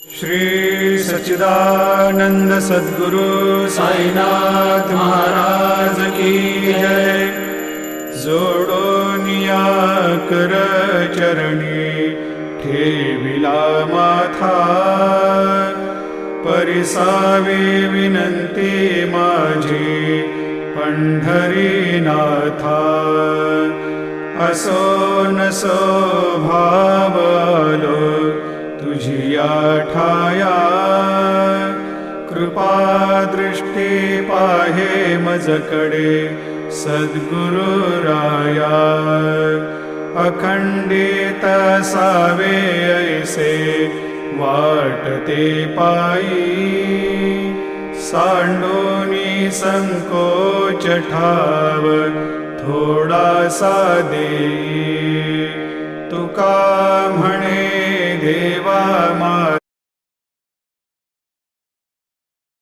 श्री सच्चिदानंद सद्गुरु साईनाथ महाराज की जय। जोडोनिया कर चरणी ठेविला माथा, परिसावे विनंती माझी पंढरीनाथा। असो नसो भाव आलो तुझिया ठाया, कृपा दृष्टी पाहे मजकडे सद्गुरु राया। अखंडित सावे ऐसे वाटते पायी, सांडोनी संकोच ठाव थोडासा देई। तुका म्हणे देवा माझा